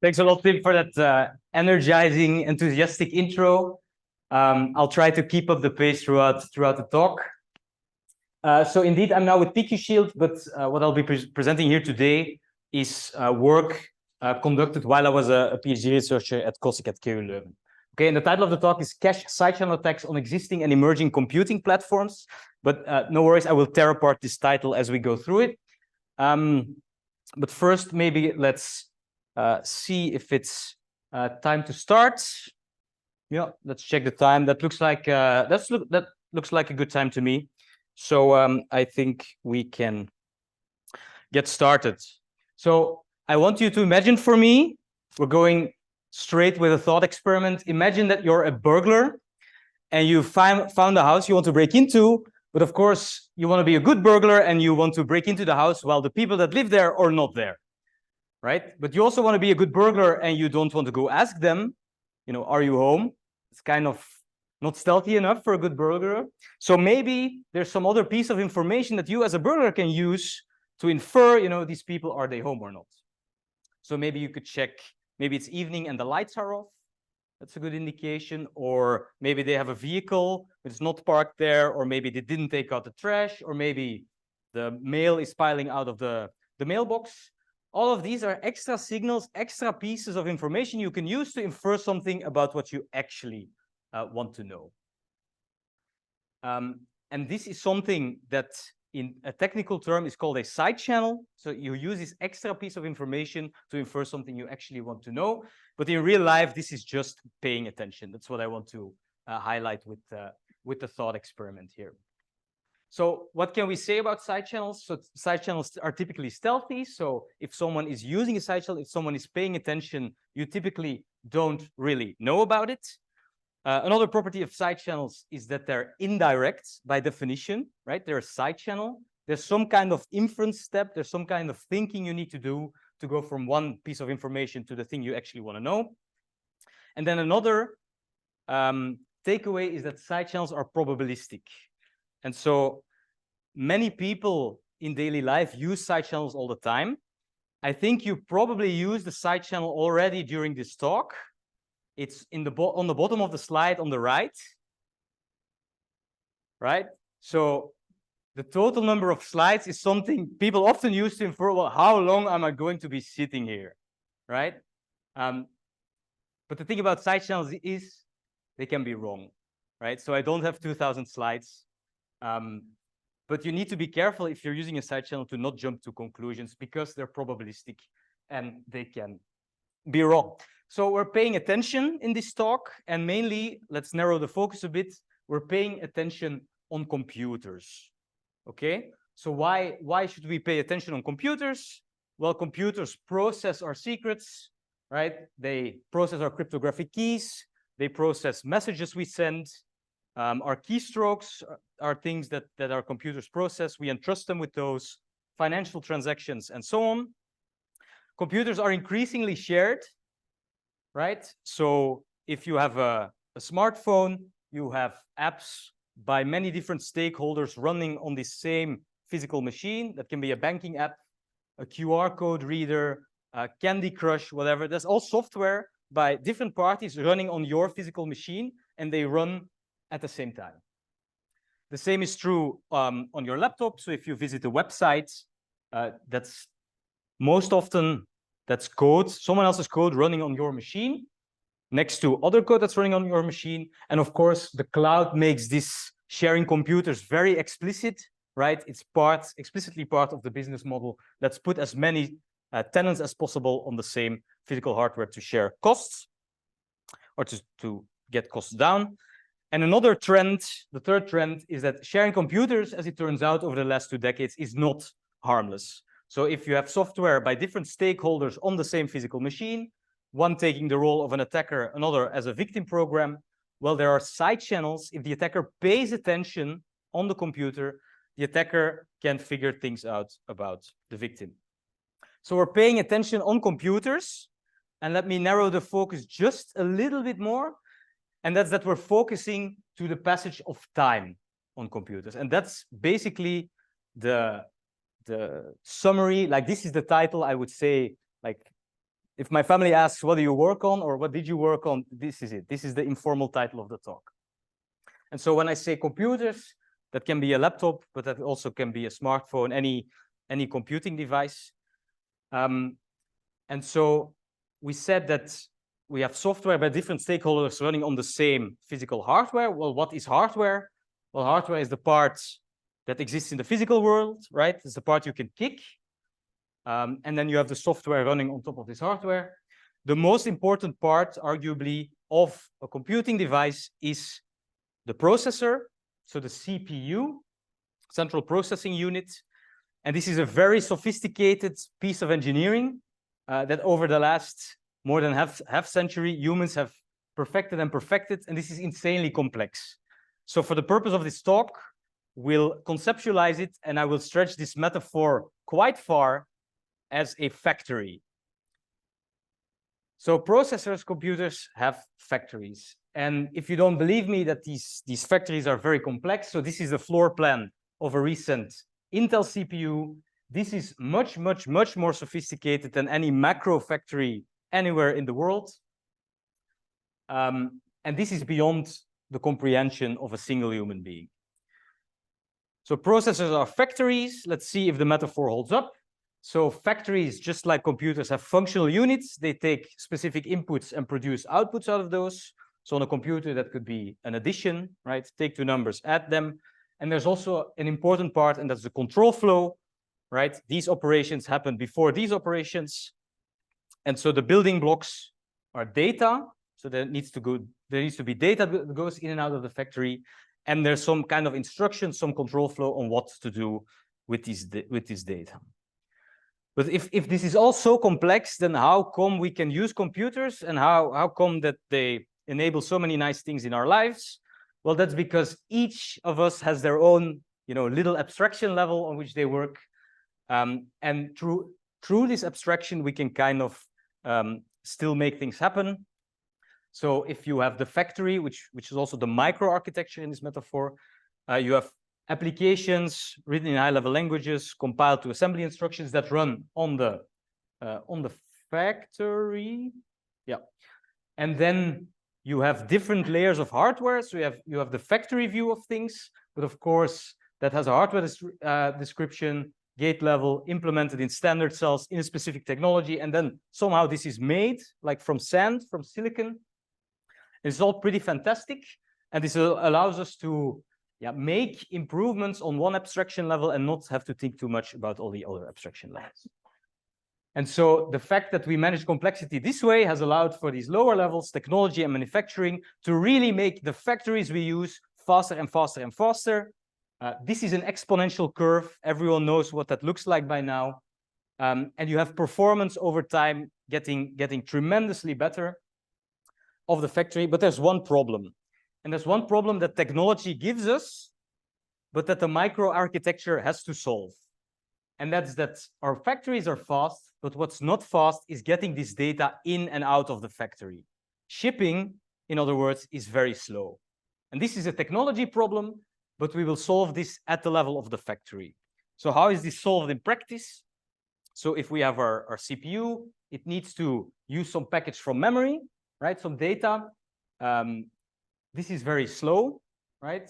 Thanks a lot, Tim, for that energizing, enthusiastic intro. I'll try to keep up the pace throughout the talk. So indeed, I'm now with PQShield, but what I'll be presenting here today is work conducted while I was a PhD researcher at CASA at KU Leuven. Okay, and the title of the talk is Cache Side Channel Attacks on Existing and Emerging Computing Platforms. But no worries, I will tear apart this title as we go through it. But first, maybe let's see if it's time to start. Yeah, let's check the time. That looks like that looks like a good time to me. So I think we can get started. So I want you to imagine for me, we're going straight with a thought experiment. Imagine that you're a burglar and you found a house you want to break into, but of course you want to be a good burglar and you want to break into the house while the people that live there are not there, right? But you also want to be a good burglar and you don't want to go ask them, you know, are you home? It's kind of not stealthy enough for a good burglar. So maybe there's some other piece of information that you as a burglar can use to infer, you know, these people, are they home or not? So maybe you could check, maybe it's evening and the lights are off. That's a good indication. Or maybe they have a vehicle, but it's not parked there. Or maybe they didn't take out the trash. Or maybe the mail is piling out of the mailbox. All of these are extra signals, extra pieces of information you can use to infer something about what you actually want to know. And this is something that in a technical term is called a side channel. So you use this extra piece of information to infer something you actually want to know. But in real life, this is just paying attention. That's what I want to highlight with the thought experiment here. So what can we say about side channels? So side channels are typically stealthy. So if someone is using a side channel, if someone is paying attention, you typically don't really know about it. Another property of side channels is that they're indirect by definition, right? They're a side channel. There's some kind of inference step. There's some kind of thinking you need to do to go from one piece of information to the thing you actually want to know. And then another takeaway is that side channels are probabilistic. And so many people in daily life use side channels all the time. I think you probably used the side channel already during this talk. It's on the bottom of the slide on the right, right? So the total number of slides is something people often use to infer, well, how long am I going to be sitting here, right? But the thing about side channels is they can be wrong, right? So I don't have 2,000 slides. But you need to be careful if you're using a side channel to not jump to conclusions because they're probabilistic and they can be wrong. So we're paying attention in this talk, and mainly, let's narrow the focus a bit, we're paying attention on computers, okay? So why should we pay attention on computers? Well, computers process our secrets, right? They process our cryptographic keys, they process messages we send, our keystrokes are things that our computers process, we entrust them with those, financial transactions, and so on. Computers are increasingly shared, right? So if you have a smartphone, you have apps by many different stakeholders running on the same physical machine. That can be a banking app, a QR code reader, Candy Crush, whatever. There's all software by different parties running on your physical machine, and they run at the same time. The same is true on your laptop. So if you visit a website, that's most often that's code, someone else's code running on your machine next to other code that's running on your machine. And of course, the cloud makes this sharing computers very explicit, right? It's explicitly part of the business model. Let's put as many tenants as possible on the same physical hardware to share costs or to get costs down. And another trend, the third trend, is that sharing computers, as it turns out over the last 2 decades, is not harmless. So if you have software by different stakeholders on the same physical machine, one taking the role of an attacker, another as a victim program, well, there are side channels. If the attacker pays attention on the computer, the attacker can figure things out about the victim. So we're paying attention on computers. And let me narrow the focus just a little bit more. And that's that we're focusing to the passage of time on computers. And that's basically the summary. Like, this is the title, I would say, like, if my family asks, what do you work on or what did you work on? This is it. This is the informal title of the talk. And so when I say computers, that can be a laptop, but that also can be a smartphone, any computing device. And so we said that we have software by different stakeholders running on the same physical hardware. Well, what is hardware? Well, hardware is the part that exists in the physical world, right? It's the part you can kick. And then you have the software running on top of this hardware. The most important part, arguably, of a computing device is the processor, so the CPU, central processing unit. And this is a very sophisticated piece of engineering that over the last more than half century, humans have perfected and perfected, and this is insanely complex. So for the purpose of this talk, we'll conceptualize it, and I will stretch this metaphor quite far as a factory. So processors, computers have factories. And if you don't believe me that these factories are very complex, so this is a floor plan of a recent Intel CPU. This is much, much, much more sophisticated than any macro factory anywhere in the world. And this is beyond the comprehension of a single human being. So processors are factories. Let's see if the metaphor holds up. So factories, just like computers, have functional units. They take specific inputs and produce outputs out of those. So on a computer, that could be an addition, right? Take two numbers, add them. And there's also an important part, and that's the control flow, right? These operations happen before these operations. And so the building blocks are data. So there needs to be data that goes in and out of the factory. And there's some kind of instruction, some control flow on what to do with this data. But if this is all so complex, then how come we can use computers, and how come that they enable so many nice things in our lives? Well, that's because each of us has their own, little abstraction level on which they work. And through this abstraction, we can kind of still make things happen. So if you have the factory, which is also the microarchitecture in this metaphor, you have applications written in high-level languages compiled to assembly instructions that run on the factory. Yeah, and then you have different layers of hardware. So you have the factory view of things, but of course that has a hardware description, gate level, implemented in standard cells in a specific technology, and then somehow this is made like from sand, from silicon. It's all pretty fantastic, and this allows us to make improvements on one abstraction level and not have to think too much about all the other abstraction levels. And so the fact that we manage complexity this way has allowed for these lower levels, technology and manufacturing, to really make the factories we use faster and faster and faster. This is an exponential curve. Everyone knows what that looks like by now. And you have performance over time getting tremendously better of the factory. But there's one problem. And there's one problem that technology gives us, but that the microarchitecture has to solve. And that's that our factories are fast, but what's not fast is getting this data in and out of the factory. Shipping, in other words, is very slow. And this is a technology problem, but we will solve this at the level of the factory. So how is this solved in practice? So if we have our CPU, it needs to use some package from memory, right? Some data. This is very slow, right?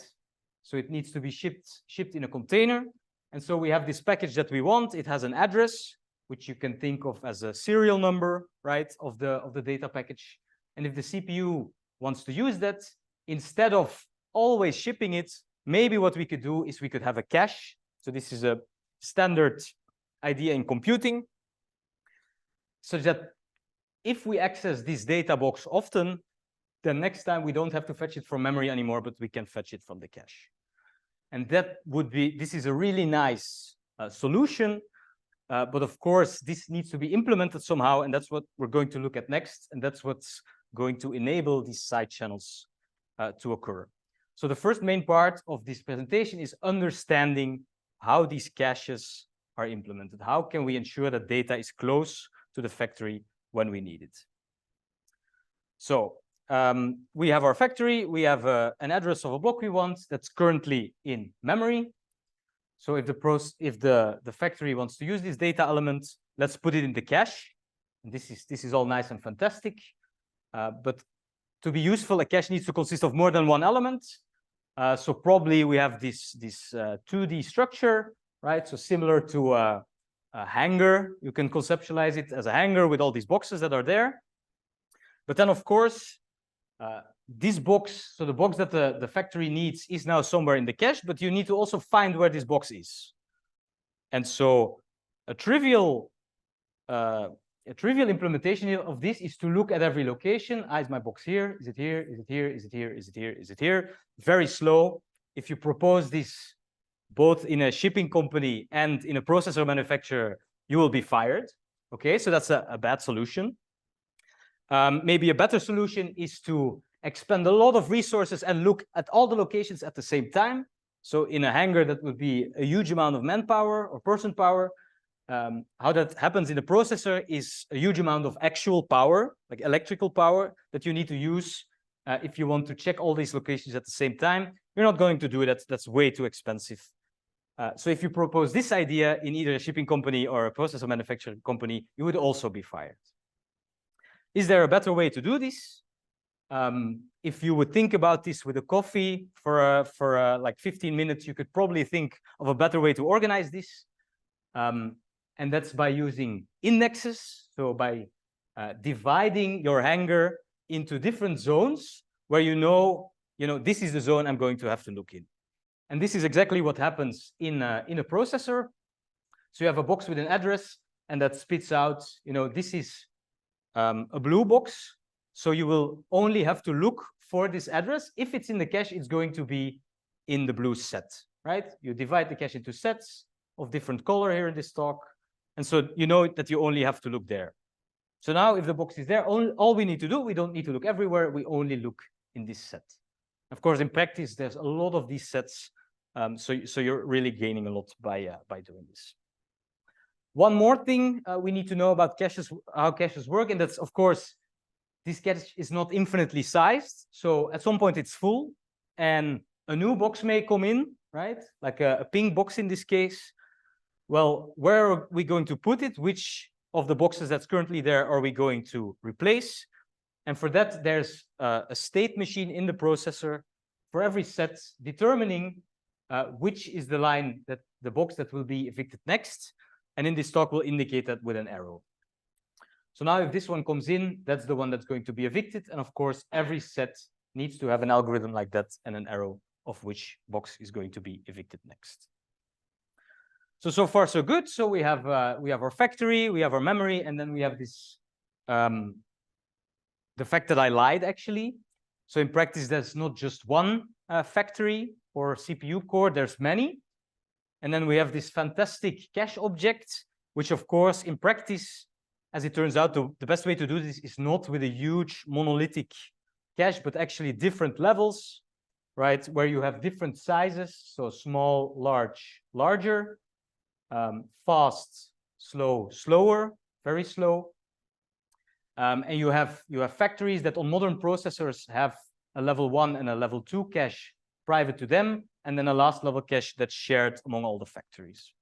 So it needs to be shipped in a container. And so we have this package that we want. It has an address, which you can think of as a serial number, right, of the data package. And if the CPU wants to use that, instead of always shipping it, maybe what we could do is we could have a cache. So this is a standard idea in computing, such that if we access this data box often, then next time we don't have to fetch it from memory anymore, but we can fetch it from the cache. And this is a really nice solution. But of course, this needs to be implemented somehow, and that's what we're going to look at next. And that's what's going to enable these side channels to occur. So the first main part of this presentation is understanding how these caches are implemented. How can we ensure that data is close to the factory when we need it? So we have our factory. We have an address of a block we want that's currently in memory. So if the factory wants to use this data element, let's put it in the cache. This is all nice and fantastic, but to be useful, a cache needs to consist of more than one element. So probably we have this 2D structure, right? So similar to a hanger, you can conceptualize it as a hanger with all these boxes that are there. But then, of course, this box, so the box that the factory needs is now somewhere in the cache, but you need to also find where this box is. And so a trivial implementation of this is to look at every location. Is my box here? Is it here? Is it here? Is it here? Is it here? Is it here? Very slow. If you propose this both in a shipping company and in a processor manufacturer, you will be fired. Okay, so that's a bad solution. Maybe a better solution is to expend a lot of resources and look at all the locations at the same time. So in a hangar, that would be a huge amount of manpower or person power. How that happens in a processor is a huge amount of actual power, like electrical power, that you need to use if you want to check all these locations at the same time. You're not going to do that. That's way too expensive. So if you propose this idea in either a shipping company or a processor manufacturing company, you would also be fired. Is there a better way to do this? If you would think about this with a coffee for like 15 minutes, you could probably think of a better way to organize this. And that's by using indexes. So by dividing your hanger into different zones where you know, this is the zone I'm going to have to look in. And this is exactly what happens in a processor. So you have a box with an address, and that spits out, this is a blue box. So you will only have to look for this address. If it's in the cache, it's going to be in the blue set, right? You divide the cache into sets of different color here in this talk. And so you know that you only have to look there. So now if the box is there, all we need to do, we don't need to look everywhere. We only look in this set. Of course, in practice, there's a lot of these sets. So you're really gaining a lot by doing this. One more thing we need to know about caches, how caches work, and that's, of course, this cache is not infinitely sized. So at some point it's full, and a new box may come in, right? Like a pink box in this case. Well, where are we going to put it? Which of the boxes that's currently there are we going to replace? And for that, there's a state machine in the processor for every set determining which is the line that the box that will be evicted next. And in this talk, we'll indicate that with an arrow. So now if this one comes in, that's the one that's going to be evicted. And of course, every set needs to have an algorithm like that and an arrow of which box is going to be evicted next. So far, so good. So we have our factory, we have our memory, and then we have this, the fact that I lied, actually. So in practice, there's not just one factory or CPU core, there's many. And then we have this fantastic cache object, which of course, in practice, as it turns out, the best way to do this is not with a huge monolithic cache, but actually different levels, right? Where you have different sizes, so small, large, larger, fast, slow, slower, very slow. And you have factories that on modern processors have a level 1 and a level 2 cache private to them, and then a last level cache that's shared among all the factories.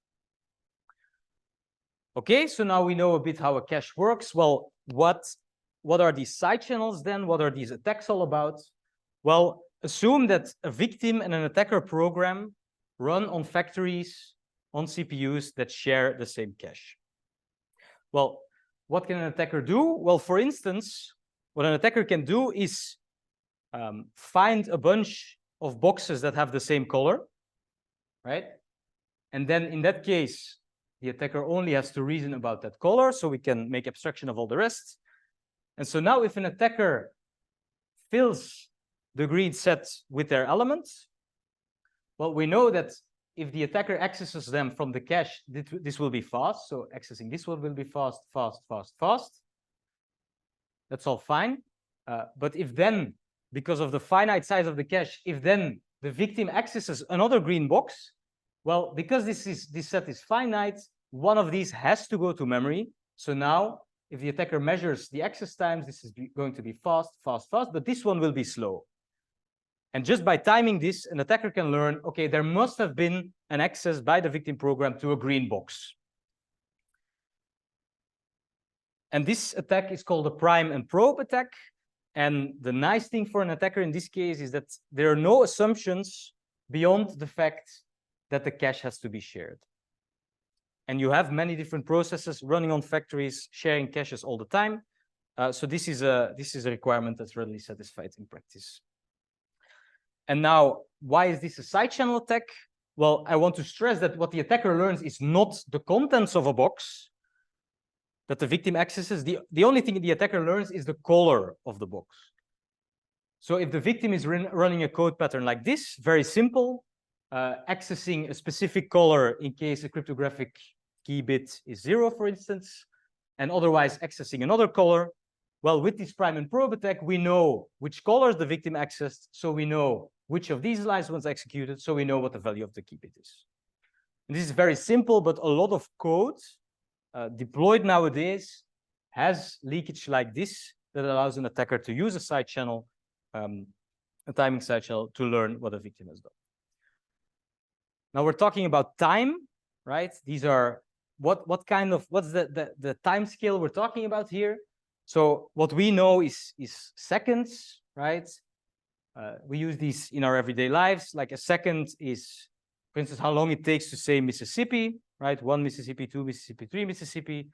Okay, so now we know a bit how a cache works. Well, what are these side channels then? What are these attacks all about? Well, assume that a victim and an attacker program run on factories, on CPUs that share the same cache. Well, what can an attacker do? Well, for instance, what an attacker can do is find a bunch of boxes that have the same color, right? And then in that case, the attacker only has to reason about that color, so we can make abstraction of all the rest. And so now if an attacker fills the green set with their elements, well, we know that if the attacker accesses them from the cache, this will be fast. So accessing this one will be fast, fast, fast, fast. That's all fine. But if then, because of the finite size of the cache, if then the victim accesses another green box, well, because this set is finite, one of these has to go to memory. So now, if the attacker measures the access times, this is going to be fast, fast, fast, but this one will be slow. And just by timing this, an attacker can learn, okay, there must have been an access by the victim program to a green box. And this attack is called a prime and probe attack. And the nice thing for an attacker in this case is that there are no assumptions beyond the fact that the cache has to be shared. And you have many different processes running on factories, sharing caches all the time. So this is a requirement that's readily satisfied in practice. And now, why is this a side channel attack? Well, I want to stress that what the attacker learns is not the contents of a box that the victim accesses. The only thing the attacker learns is the color of the box. So if the victim is running a code pattern like this, very simple, accessing a specific color in case a cryptographic key bit is 0, for instance, and otherwise accessing another color, well, with this prime and probe attack, we know which colors the victim accessed, so we know which of these lines was executed, so we know what the value of the key bit is. And this is very simple, but a lot of code deployed nowadays has leakage like this that allows an attacker to use a side channel, a timing side channel, to learn what a victim has done. Now we're talking about time, right? These are what's the time scale we're talking about here? So what we know is seconds, right? We use these in our everyday lives. Like a second is, for instance, how long it takes to say Mississippi, right? 1 Mississippi, 2 Mississippi, 3 Mississippi.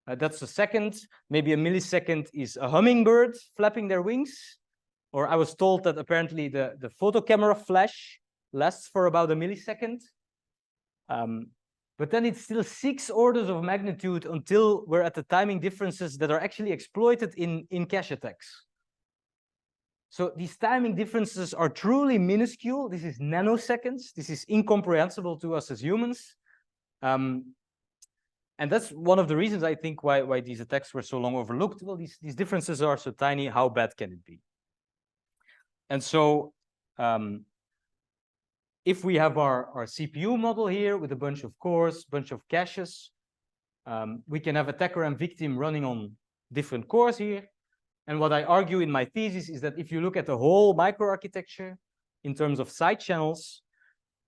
That's a second. Maybe a millisecond is a hummingbird flapping their wings. Or I was told that apparently the photo camera flash lasts for about a millisecond. But then it's still 6 orders of magnitude until we're at the timing differences that are actually exploited in cache attacks. So these timing differences are truly minuscule. This is nanoseconds. This is incomprehensible to us as humans. And that's one of the reasons I think why these attacks were so long overlooked. Well, these differences are so tiny, how bad can it be? And so if we have our CPU model here with a bunch of cores, bunch of caches, we can have attacker and victim running on different cores here. And what I argue in my thesis is that if you look at the whole microarchitecture in terms of side channels,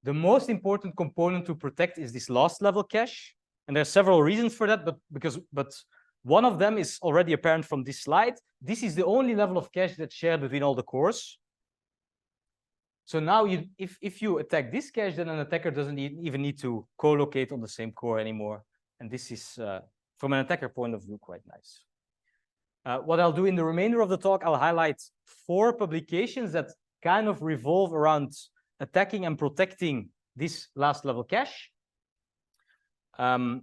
the most important component to protect is this last level cache. And there are several reasons for that, but one of them is already apparent from this slide. This is the only level of cache that's shared between all the cores. So now if you attack this cache, then an attacker doesn't even need to co-locate on the same core anymore. And this is, from an attacker point of view, quite nice. What I'll do in the remainder of the talk, I'll highlight 4 publications that kind of revolve around attacking and protecting this last level cache. 2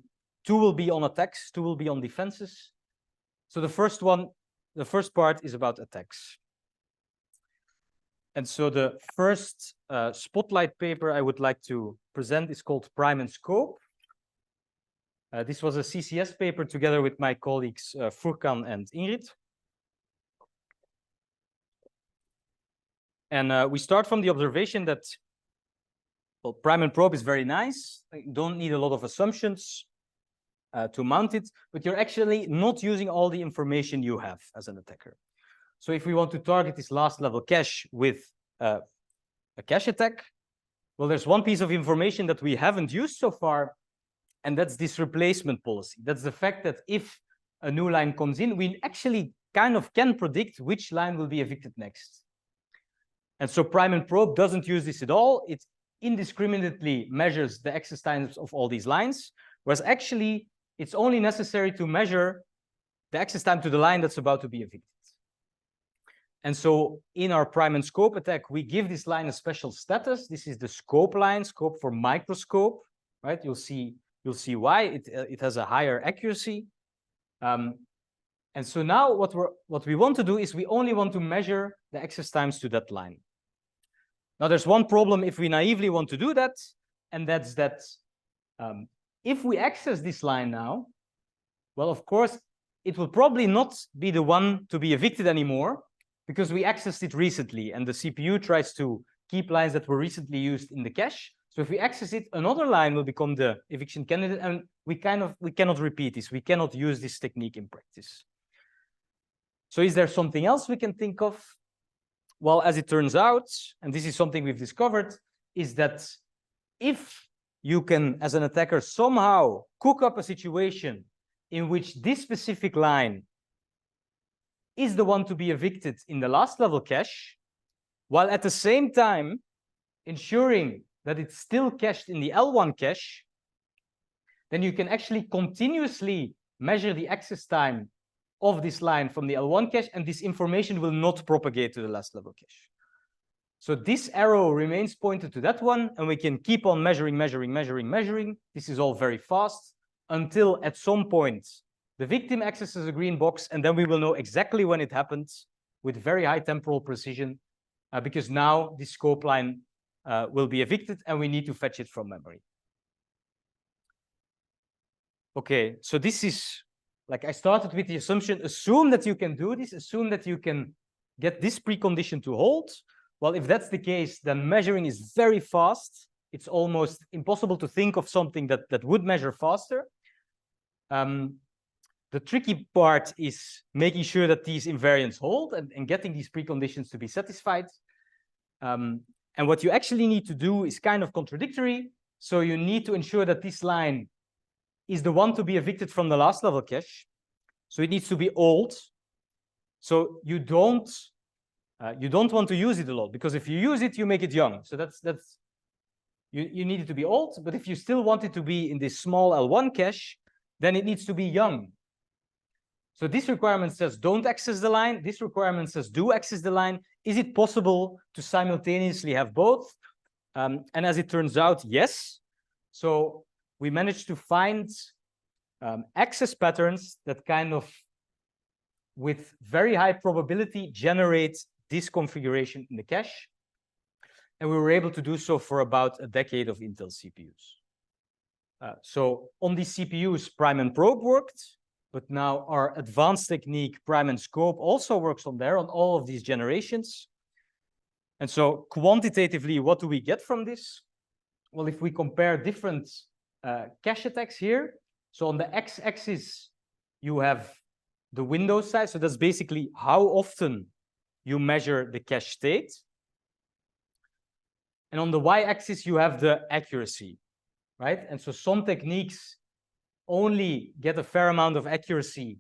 will be on attacks, 2 will be on defenses. So the first part is about attacks. And so the first spotlight paper I would like to present is called Prime and Scope. This was a CCS paper together with my colleagues Furkan and Ingrid. And we start from the observation that, well, prime and probe is very nice. You don't need a lot of assumptions to mount it, but you're actually not using all the information you have as an attacker. So if we want to target this last level cache with a cache attack, well, there's one piece of information that we haven't used so far, and that's this replacement policy. That's the fact that if a new line comes in, we actually kind of can predict which line will be evicted next. And so prime and probe doesn't use this at all. It indiscriminately measures the access times of all these lines, whereas actually it's only necessary to measure the access time to the line that's about to be evicted. And so in our prime and scope attack, we give this line a special status. This is the scope line, scope for microscope, right? You'll see why it has a higher accuracy. And so now what we want to do is we only want to measure the access times to that line. Now there's one problem if we naively want to do that, and that's that if we access this line now, well, of course, it will probably not be the one to be evicted anymore because we accessed it recently, and the CPU tries to keep lines that were recently used in the cache. So if we access it, another line will become the eviction candidate, and we cannot repeat this. We cannot use this technique in practice. So is there something else we can think of? Well, as it turns out, and this is something we've discovered, is that if you can, as an attacker, somehow cook up a situation in which this specific line is the one to be evicted in the last level cache, while at the same time ensuring that it's still cached in the L1 cache, then you can actually continuously measure the access time of this line from the L1 cache, and this information will not propagate to the last level cache. So this arrow remains pointed to that one, and we can keep on measuring. This is all very fast until at some point the victim accesses a green box, and then we will know exactly when it happens with very high temporal precision, because now the scope line will be evicted and we need to fetch it from memory. Okay, so this is, like I started with the assumption, assume that you can do this, assume that you can get this precondition to hold. Well, if that's the case, then measuring is very fast. It's almost impossible to think of something that would measure faster. The tricky part is making sure that these invariants hold and getting these preconditions to be satisfied. And what you actually need to do is kind of contradictory. So you need to ensure that this line is the one to be evicted from the last level cache. So it needs to be old. So you don't want to use it a lot, because if you use it, you make it young. So you need it to be old. But if you still want it to be in this small L1 cache, then it needs to be young. So this requirement says don't access the line. This requirement says do access the line. Is it possible to simultaneously have both? And as it turns out, yes. So we managed to find access patterns that kind of, with very high probability, generate this configuration in the cache. And we were able to do so for about a decade of Intel CPUs. So on these CPUs, prime and probe worked, but now our advanced technique, prime and scope, also works on there on all of these generations. And so quantitatively, what do we get from this? Well, if we compare different cache attacks here, so on the x-axis, you have the Windows size. So that's basically how often you measure the cache state. And on the y-axis, you have the accuracy, right? And so some techniques only get a fair amount of accuracy.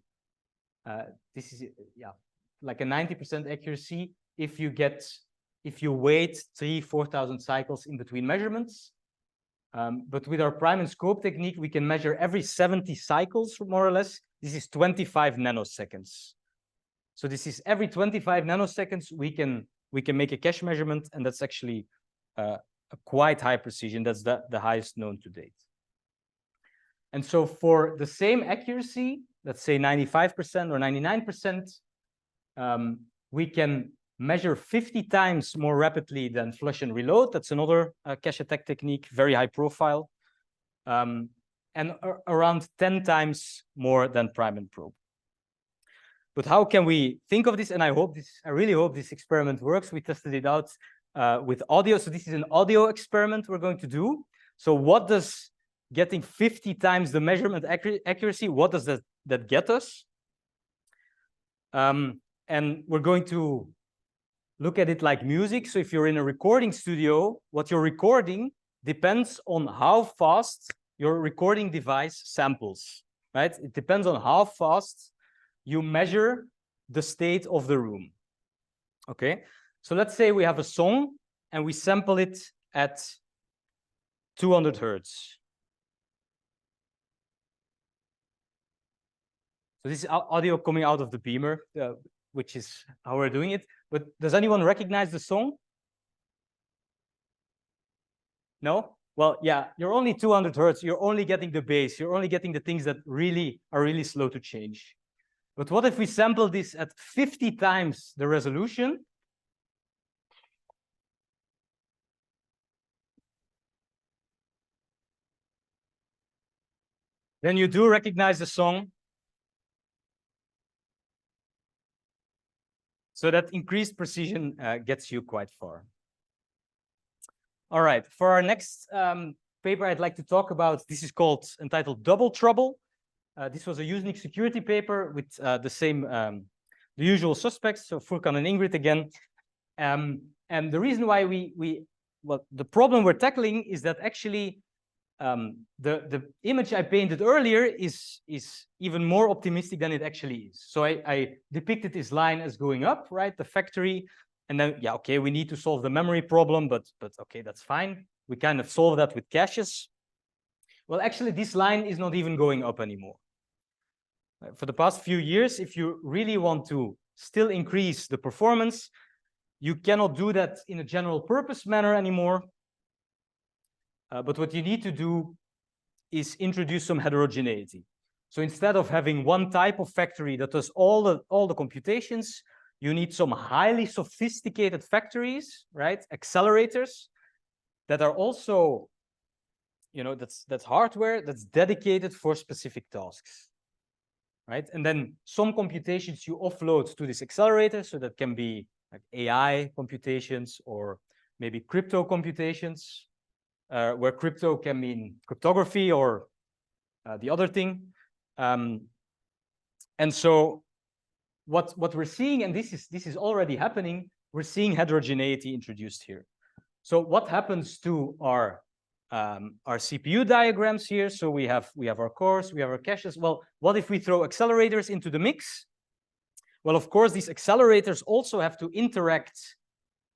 This is, yeah, like a 90% accuracy if you wait 3,000-4,000 cycles in between measurements. But with our prime and scope technique, we can measure every 70 cycles, more or less. This is 25 nanoseconds. So this is every 25 nanoseconds, we can make a cache measurement, and that's actually a quite high precision. That's the highest known to date. And so for the same accuracy, let's say 95% or 99%, we can measure 50 times more rapidly than flush and reload. That's another cache attack technique, very high profile, and around 10 times more than prime and probe. But how can we think of this? And I really hope this experiment works. We tested it out with audio. So this is an audio experiment we're going to do. So what does getting 50 times the measurement accuracy, what does that get us? And we're going to look at it like music. So if you're in a recording studio, what you're recording depends on how fast your recording device samples, right? It depends on how fast you measure the state of the room. Okay, so let's say we have a song and we sample it at 200 hertz. So this is audio coming out of the beamer, which is how we're doing it. But does anyone recognize the song? No? Well, yeah, you're only 200 hertz. You're only getting the bass. You're only getting the things that really are really slow to change. But what if we sample this at 50 times the resolution? Then you do recognize the song. So that increased precision gets you quite far. All right, for our next paper, I'd like to talk about, this is entitled Double Trouble. This was a UNIX security paper with the usual suspects, so Furkan and Ingrid again. And the reason why well, the problem we're tackling is that actually the image I painted earlier is even more optimistic than it actually is. So I depicted this line as going up, right? The factory, and then yeah, okay, we need to solve the memory problem, but okay, that's fine. We kind of solve that with caches. Well, actually, this line is not even going up anymore. For the past few years, if you really want to still increase the performance, you cannot do that in a general purpose manner anymore. But what you need to do is introduce some heterogeneity. So instead of having one type of factory that does all the computations, you need some highly sophisticated factories, right? Accelerators that are also, you know, that's hardware that's dedicated for specific tasks, right? And then some computations you offload to this accelerator, so that can be like AI computations or maybe crypto computations, where crypto can mean cryptography or the other thing. And so what we're seeing, and this is already happening, we're seeing heterogeneity introduced here. So what happens to our CPU diagrams here? So we have our cores, we have our caches. Well, what if we throw accelerators into the mix? Well, of course, these accelerators also have to interact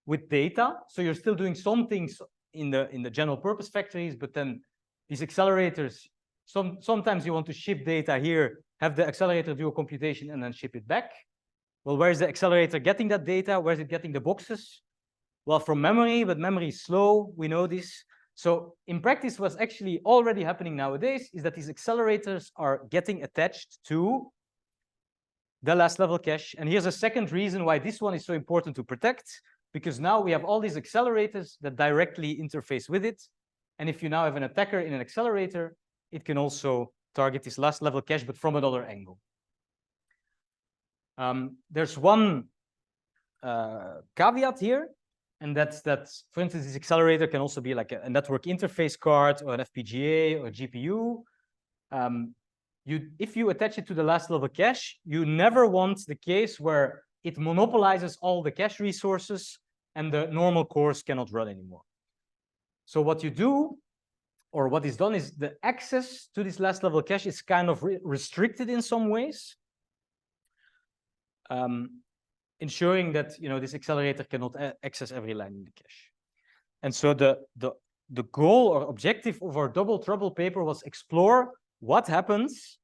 with data. So you're still doing some things in the general purpose factories, but then these accelerators, sometimes you want to ship data here, have the accelerator do a computation and then ship it back. Well, where is the accelerator getting that data? Where is it getting the boxes? Well, from memory, but memory is slow, we know this. So in practice, what's actually already happening nowadays is that these accelerators are getting attached to the last level cache. And here's a second reason why this one is so important to protect, because now we have all these accelerators that directly interface with it. And if you now have an attacker in an accelerator, it can also target this last level cache, but from another angle. There's one caveat here, and that's that, for instance, this accelerator can also be like a network interface card or an FPGA or a GPU. If you attach it to the last level cache, you never want the case where it monopolizes all the cache resources and the normal cores cannot run anymore. So what you do, or what is done, is the access to this last level cache is kind of restricted in some ways, ensuring that, you know, this accelerator cannot access every line in the cache. And so the goal or objective of our double trouble paper was explore what happens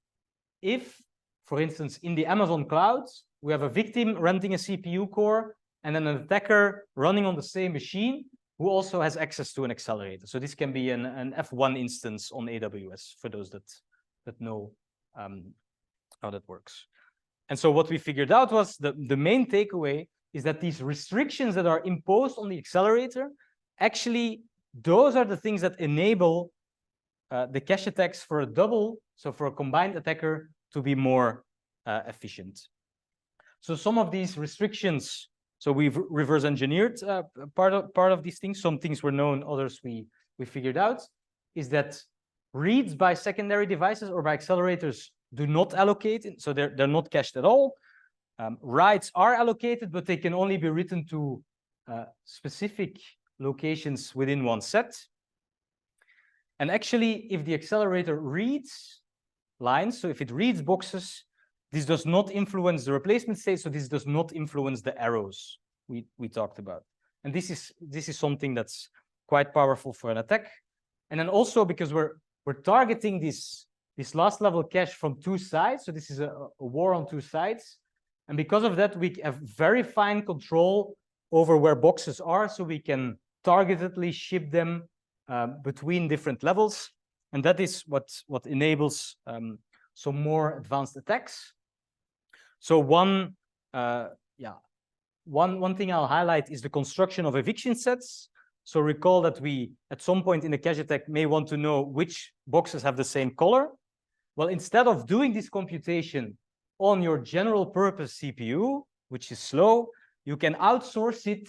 if, for instance, in the Amazon cloud, we have a victim renting a CPU core and then an attacker running on the same machine who also has access to an accelerator. So this can be an F1 instance on AWS for those that know how that works. And so what we figured out was the main takeaway is that these restrictions that are imposed on the accelerator, actually, those are the things that enable the cache attacks for a double, so for a combined attacker, to be more efficient. So some of these restrictions, so we've reverse engineered part of these things. Some things were known, others we figured out, is that reads by secondary devices or by accelerators do not allocate, so they're not cached at all. Writes are allocated, but they can only be written to specific locations within one set. And actually, if the accelerator reads lines, so if it reads boxes, this does not influence the replacement state, so this does not influence the arrows we talked about. And this is something that's quite powerful for an attack. And then also because we're targeting this last level cache from two sides, so this is a war on two sides. And because of that, we have very fine control over where boxes are, so we can targetedly ship them between different levels. And that is what enables some more advanced attacks. So one thing I'll highlight is the construction of eviction sets. So recall that we, at some point in the cache attack, may want to know which boxes have the same color. Well, instead of doing this computation on your general purpose CPU, which is slow, you can outsource it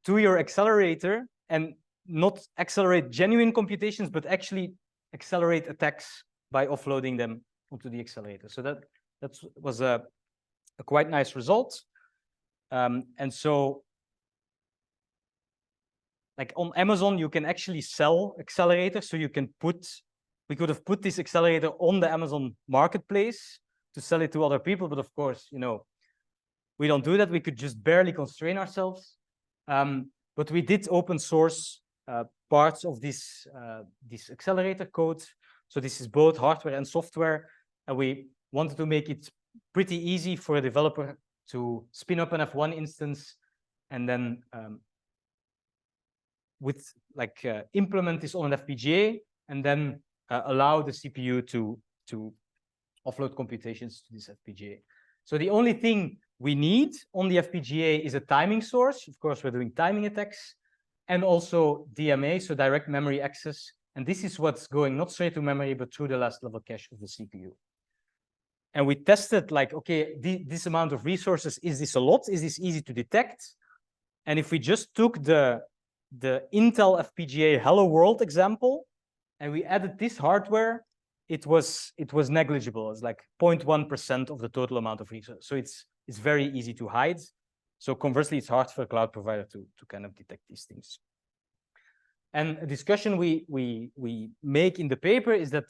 to your accelerator and not accelerate genuine computations, but actually accelerate attacks by offloading them onto the accelerator. So that was a quite nice result. And so like on Amazon, you can actually sell accelerators. So you can we could have put this accelerator on the Amazon marketplace to sell it to other people. But of course, we don't do that. We could just barely constrain ourselves. But we did open source parts of this accelerator code. So this is both hardware and software. And we wanted to make it pretty easy for a developer to spin up an F1 instance and then implement this on an FPGA and then allow the CPU to offload computations to this FPGA. So the only thing we need on the FPGA is a timing source. Of course, we're doing timing attacks, and also DMA, so direct memory access. And this is what's going not straight to memory, but through the last level cache of the CPU. And we tested like, okay, this amount of resources, is this a lot? Is this easy to detect? And if we just took the Intel FPGA Hello World example, and we added this hardware, it was negligible. It's like 0.1% of the total amount of resources. So it's very easy to hide. So conversely, it's hard for a cloud provider to kind of detect these things. And a discussion we make in the paper is that,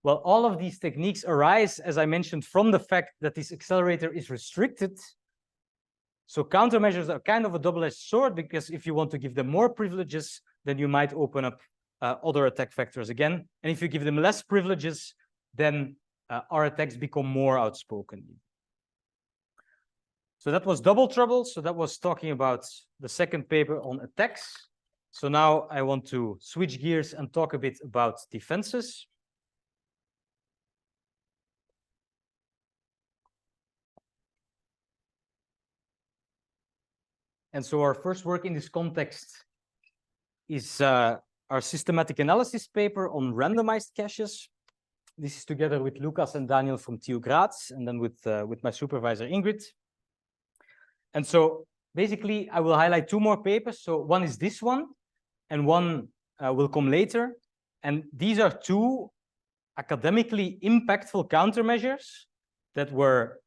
well, all of these techniques arise, as I mentioned, from the fact that this accelerator is restricted. So countermeasures are kind of a double-edged sword, because if you want to give them more privileges, then you might open up other attack vectors again. And if you give them less privileges, then our attacks become more outspoken. So that was double trouble. So that was talking about the second paper on attacks. So now I want to switch gears and talk a bit about defenses. And so our first work in this context is our systematic analysis paper on randomized caches. This is together with Lucas and Daniel from TU Graz, and then with my supervisor Ingrid. And so basically, I will highlight two more papers. So one is this one, and one will come later. And these are two academically impactful countermeasures that were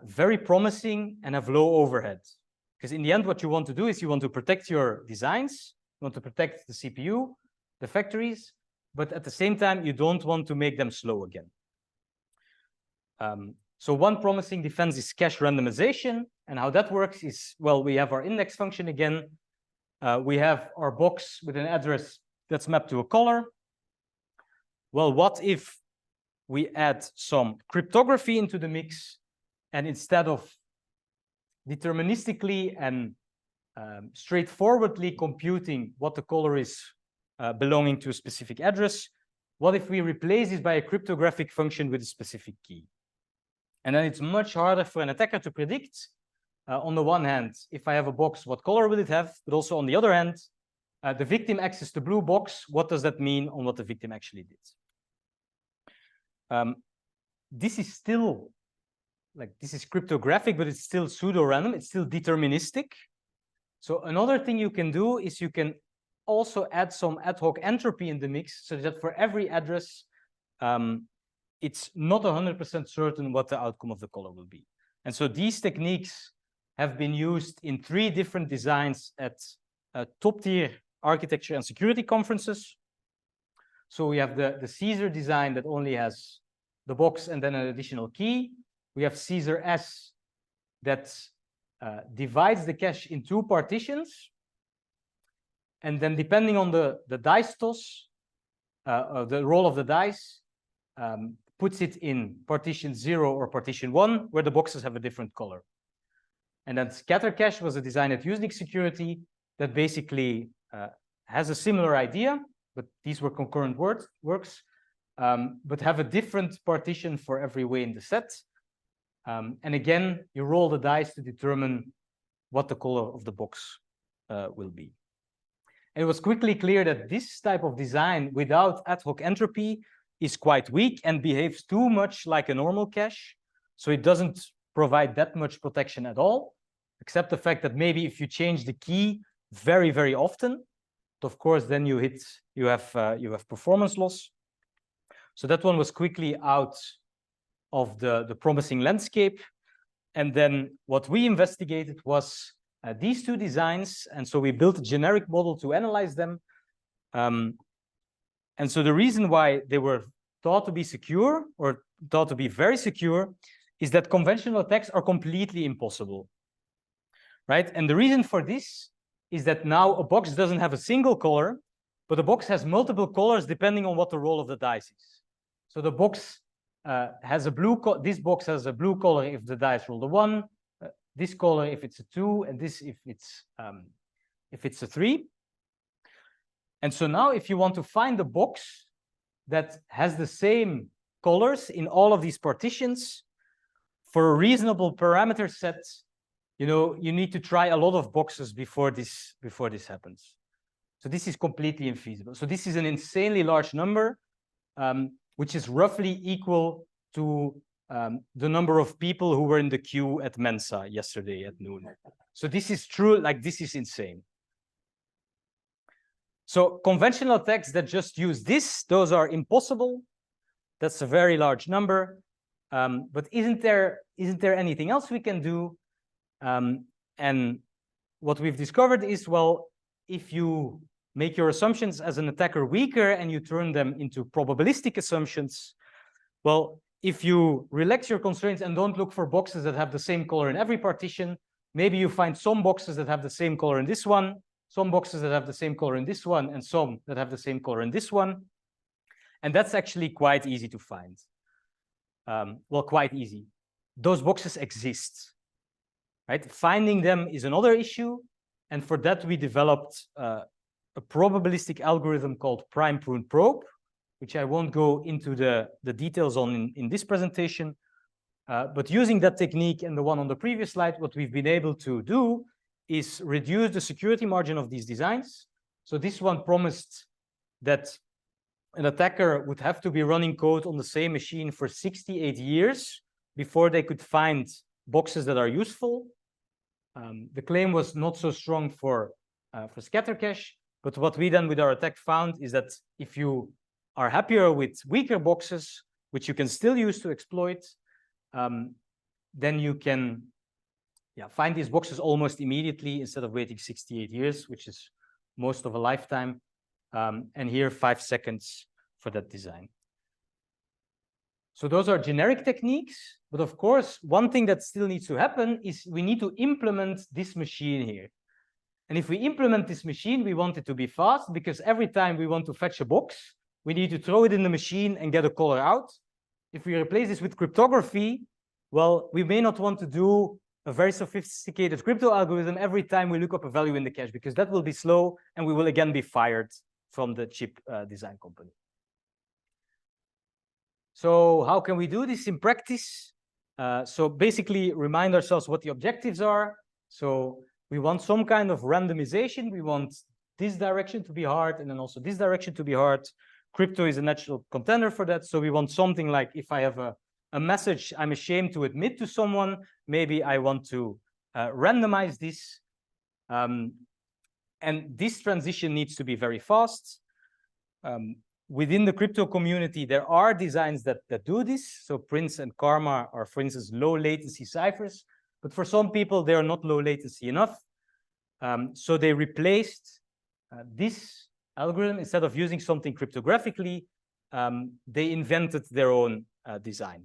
very promising and have low overhead. Because in the end, what you want to do is you want to protect your designs, you want to protect the CPU, the factories, but at the same time, you don't want to make them slow again. So one promising defense is cache randomization. And how that works is, well, we have our index function again. We have our box with an address that's mapped to a color. Well, what if we add some cryptography into the mix, and instead of deterministically and straightforwardly computing what the color is belonging to a specific address, what if we replace this by a cryptographic function with a specific key? And then it's much harder for an attacker to predict. On the one hand, if I have a box, what color will it have? But also on the other hand, the victim access the blue box. What does that mean on what the victim actually did? This is still, this is cryptographic, but it's still pseudo-random. It's still deterministic. So another thing you can do is you can also add some ad hoc entropy in the mix, so that for every address, it's not 100% certain what the outcome of the color will be. And so these techniques have been used in 3 different designs at top-tier architecture and security conferences. So we have the Caesar design that only has the box and then an additional key. We have Caesar S that divides the cache in 2 partitions. And then depending on the dice toss, the roll of the dice, puts it in partition 0 or partition 1, where the boxes have a different color. And then scatter cache was a design at UNIX security that basically has a similar idea, but these were concurrent works, but have a different partition for every way in the set. And again, you roll the dice to determine what the color of the box will be. And it was quickly clear that this type of design without ad hoc entropy is quite weak and behaves too much like a normal cache. So it doesn't provide that much protection at all, except the fact that maybe if you change the key very, very often, of course, then you have performance loss. So that one was quickly out of the promising landscape. And then what we investigated was these two designs, and so we built a generic model to analyze them. And so the reason why they were thought to be secure or thought to be very secure is that conventional attacks are completely impossible, right? And the reason for this is that now a box doesn't have a single color, but the box has multiple colors depending on what the roll of the dice is. So the box has a blue, this box has a blue color if the dice roll a 1, this color if it's a 2, and this if it's a 3. And so now if you want to find a box that has the same colors in all of these partitions for a reasonable parameter set, you need to try a lot of boxes before this happens. So this is completely infeasible. So this is an insanely large number, which is roughly equal to the number of people who were in the queue at Mensa yesterday at noon. So this is true, like this is insane. So conventional attacks that just use this, those are impossible. That's a very large number. But isn't there anything else we can do? And what we've discovered is, well, if you make your assumptions as an attacker weaker and you turn them into probabilistic assumptions, well, if you relax your constraints and don't look for boxes that have the same color in every partition, maybe you find some boxes that have the same color in this one, some boxes that have the same color in this one, and some that have the same color in this one. And that's actually quite easy to find. Well, quite easy. Those boxes exist, right? Finding them is another issue. And for that, we developed a probabilistic algorithm called prime prune probe, which I won't go into the details on in this presentation. But using that technique and the one on the previous slide, what we've been able to do is reduce the security margin of these designs. So this one promised that an attacker would have to be running code on the same machine for 68 years before they could find boxes that are useful. The claim was not so strong for scatter cache, but what we then with our attack found is that if you are happier with weaker boxes, which you can still use to exploit, then you can find these boxes almost immediately instead of waiting 68 years, which is most of a lifetime. And here 5 seconds for that design. So those are generic techniques, but of course, one thing that still needs to happen is we need to implement this machine here. And if we implement this machine, we want it to be fast because every time we want to fetch a box, we need to throw it in the machine and get a color out. If we replace this with cryptography, well, we may not want to do a very sophisticated crypto algorithm every time we look up a value in the cache because that will be slow and we will again be fired from the chip design company. So how can we do this in practice? So basically remind ourselves what the objectives are. So we want some kind of randomization. We want this direction to be hard and then also this direction to be hard. Crypto is a natural contender for that. So we want something like if I have a message I'm ashamed to admit to someone, maybe I want to randomize this. And this transition needs to be very fast. Within the crypto community, there are designs that do this. So Prince and Karma are, for instance, low latency ciphers. But for some people, they are not low latency enough. So they replaced this algorithm. Instead of using something cryptographically, they invented their own design.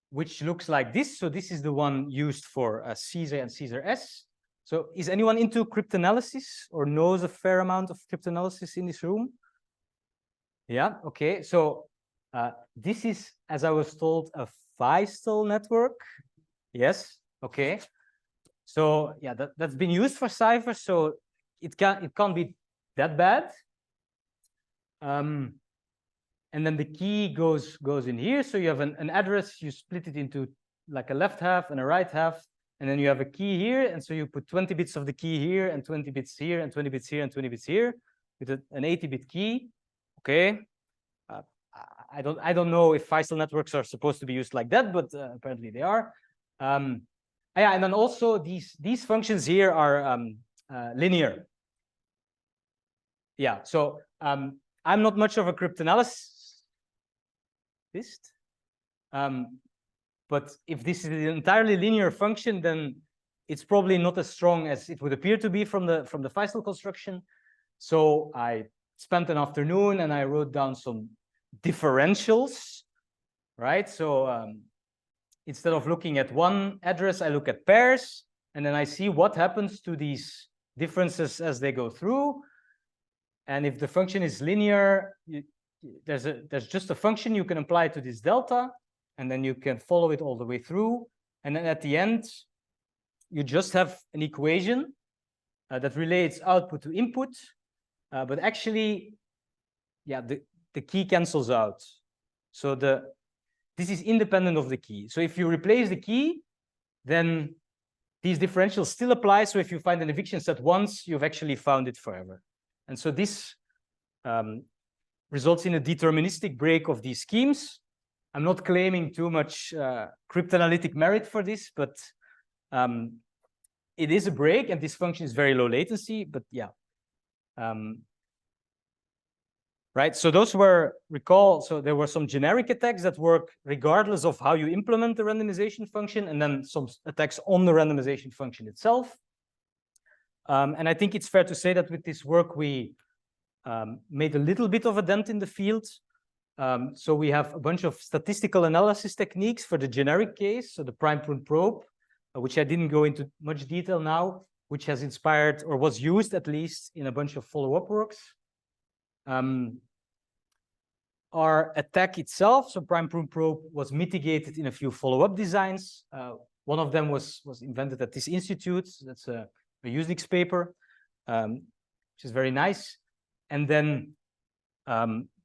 Which looks like this. So this is the one used for Caesar and Caesar S. So is anyone into cryptanalysis or knows a fair amount of cryptanalysis in this room? Yeah, okay. So this is, as I was told, a Feistel network. Yes, okay. So yeah, that's been used for ciphers, so it can't be that bad. And then the key goes in here. So you have an address, you split it into like a left half and a right half. And then you have a key here, and so you put 20 bits of the key here, and 20 bits here, and 20 bits here, and 20 bits here, with an 80-bit key. Okay. I don't know if Feistel networks are supposed to be used like that, but apparently they are. Yeah, and then also these functions here are linear. Yeah. So I'm not much of a cryptanalyst. But if this is an entirely linear function, then it's probably not as strong as it would appear to be from the Feistel construction. So I spent an afternoon and I wrote down some differentials, right? So instead of looking at one address, I look at pairs, and then I see what happens to these differences as they go through. And if the function is linear, there's just a function you can apply to this delta, and then you can follow it all the way through. And then at the end, you just have an equation that relates output to input. But actually, yeah, the key cancels out. So this is independent of the key. So if you replace the key, then these differentials still apply. So if you find an eviction set once, you've actually found it forever. And so this results in a deterministic break of these schemes. I'm not claiming too much cryptanalytic merit for this, but it is a break, and this function is very low latency. But yeah. Right, so those were, recall, so there were some generic attacks that work regardless of how you implement the randomization function, and then some attacks on the randomization function itself. And I think it's fair to say that with this work, we made a little bit of a dent in the field. So we have a bunch of statistical analysis techniques for the generic case, so the prime-prune probe, which I didn't go into much detail now, which has inspired, or was used at least, in a bunch of follow-up works. Our attack itself, so prime-prune probe, was mitigated in a few follow-up designs. One of them was invented at this institute. That's a UNIX paper, which is very nice. And then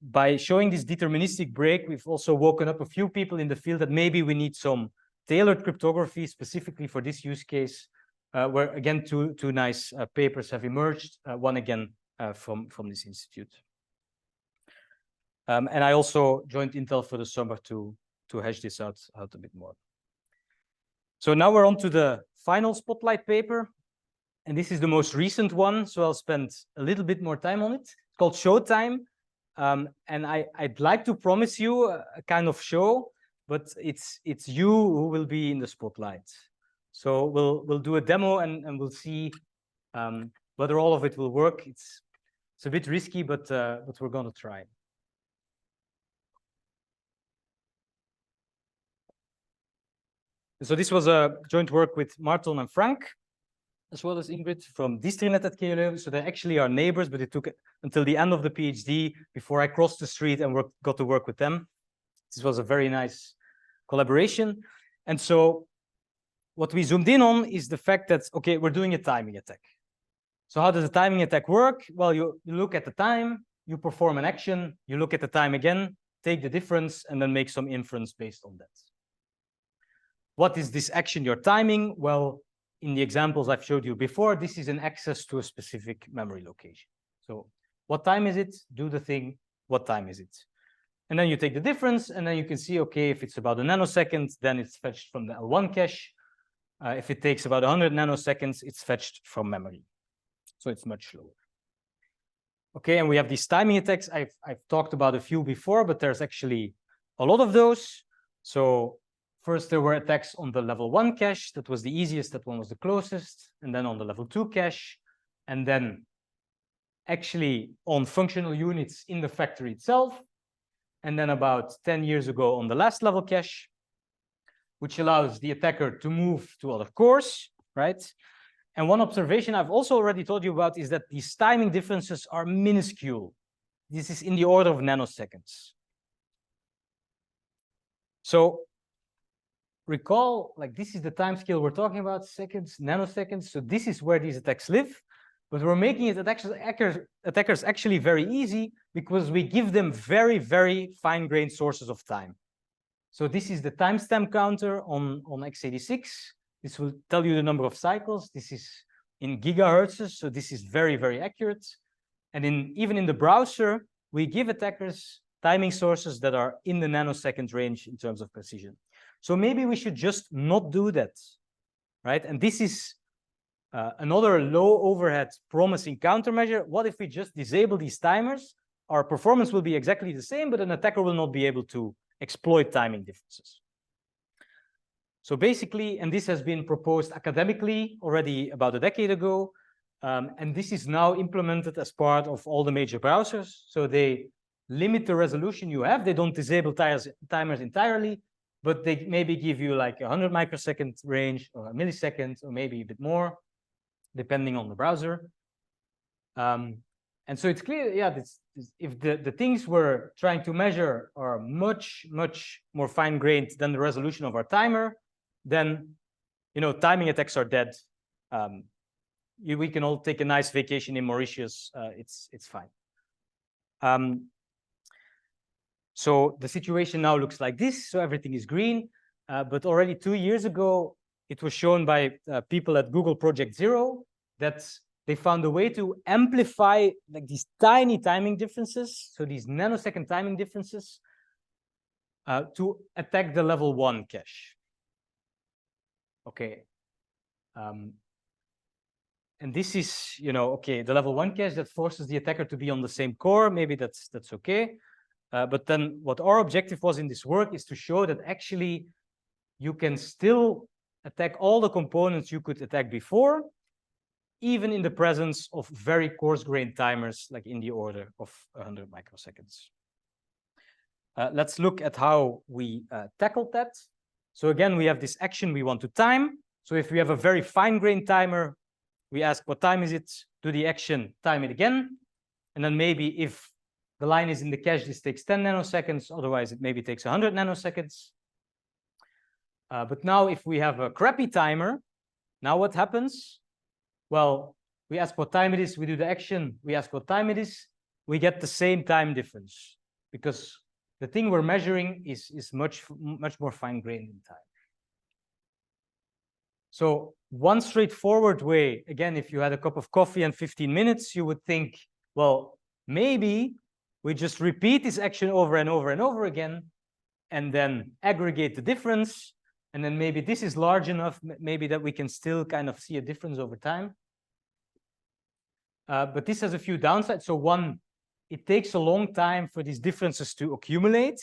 by showing this deterministic break, we've also woken up a few people in the field that maybe we need some tailored cryptography specifically for this use case, where again, two nice papers have emerged, one again from this institute. And I also joined Intel for the summer to hash this out a bit more. So now we're on to the final spotlight paper. And this is the most recent one, so I'll spend a little bit more time on it. It's called Showtime. And I'd like to promise you a kind of show, but it's you who will be in the spotlight. So we'll do a demo and we'll see whether all of it will work. It's a bit risky, but we're going to try. So this was a joint work with Marton and Frank, as well as Ingrid from Distrinet at KU Leuven. So they actually are neighbors, but it took until the end of the PhD before I crossed the street and got to work with them. This was a very nice collaboration. And so what we zoomed in on is the fact that, okay, we're doing a timing attack. So how does a timing attack work? Well, you look at the time, you perform an action, you look at the time again, take the difference, and then make some inference based on that. What is this action you're timing? Well, in the examples I've showed you before, this is an access to a specific memory location. So what time is it? Do the thing. What time is it? And then you take the difference, and then you can see, okay, if it's about a nanosecond, then it's fetched from the L1 cache. If it takes about 100 nanoseconds, it's fetched from memory. So it's much slower. Okay, and we have these timing attacks. I've talked about a few before, but there's actually a lot of those. So first, there were attacks on the level 1 cache. That was the easiest. That one was the closest. And then on the level 2 cache. And then actually on functional units in the factory itself. And then about 10 years ago on the last level cache, which allows the attacker to move to other cores, right? And one observation I've also already told you about is that these timing differences are minuscule. This is in the order of nanoseconds. So recall, like, this is the time scale we're talking about, seconds, nanoseconds. So this is where these attacks live. But we're making it attackers actually very easy because we give them very, very fine-grained sources of time. So this is the timestamp counter on x86. This will tell you the number of cycles. This is in gigahertz, so this is very, very accurate. And even in the browser, we give attackers timing sources that are in the nanosecond range in terms of precision. So maybe we should just not do that, right? And this is another low overhead promising countermeasure. What if we just disable these timers? Our performance will be exactly the same, but an attacker will not be able to exploit timing differences. So basically, and this has been proposed academically already about a decade ago, and this is now implemented as part of all the major browsers. So they limit the resolution you have. They don't disable timers entirely, but they maybe give you like 100 microsecond range or a millisecond or maybe a bit more, depending on the browser. And so it's clear, yeah, if the things we're trying to measure are much, much more fine-grained than the resolution of our timer, then, you know, timing attacks are dead. We can all take a nice vacation in Mauritius. It's fine. So the situation now looks like this. So everything is green. But already 2 years ago, it was shown by people at Google Project Zero that they found a way to amplify like these tiny timing differences, so these nanosecond timing differences, to attack the level 1 cache. Okay. And this is, you know, okay, the level 1 cache that forces the attacker to be on the same core. Maybe that's okay. But then what our objective was in this work is to show that actually you can still attack all the components you could attack before, even in the presence of very coarse-grained timers, like in the order of 100 microseconds. Let's look at how we tackled that. So again, we have this action we want to time. So if we have a very fine-grained timer, we ask what time is it, do the action, time it again. And then maybe if the line is in the cache, this takes 10 nanoseconds. Otherwise, it maybe takes 100 nanoseconds. But now if we have a crappy timer, now what happens? Well, we ask what time it is, we do the action, we ask what time it is, we get the same time difference because the thing we're measuring is much more fine-grained in time. So one straightforward way, again, if you had a cup of coffee and 15 minutes, you would think, well, maybe we just repeat this action over and over and over again, and then aggregate the difference. And then maybe this is large enough, maybe that we can still kind of see a difference over time. But this has a few downsides. So one, it takes a long time for these differences to accumulate.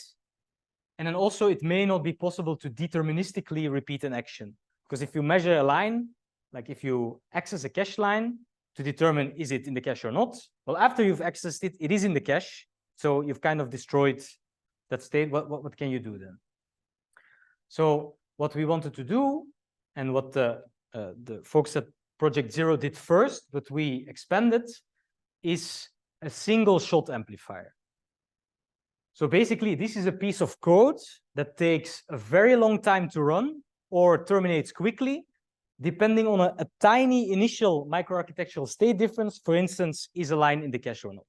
And then also it may not be possible to deterministically repeat an action. Because if you measure a line, like if you access a cache line to determine is it in the cache or not, well, after you've accessed it, it is in the cache. So you've kind of destroyed that state. What can you do then? So what we wanted to do, and what the folks at Project Zero did first, but we expanded, is a single shot amplifier. So basically, this is a piece of code that takes a very long time to run or terminates quickly, depending on a tiny initial microarchitectural state difference. For instance, is a line in the cache or not?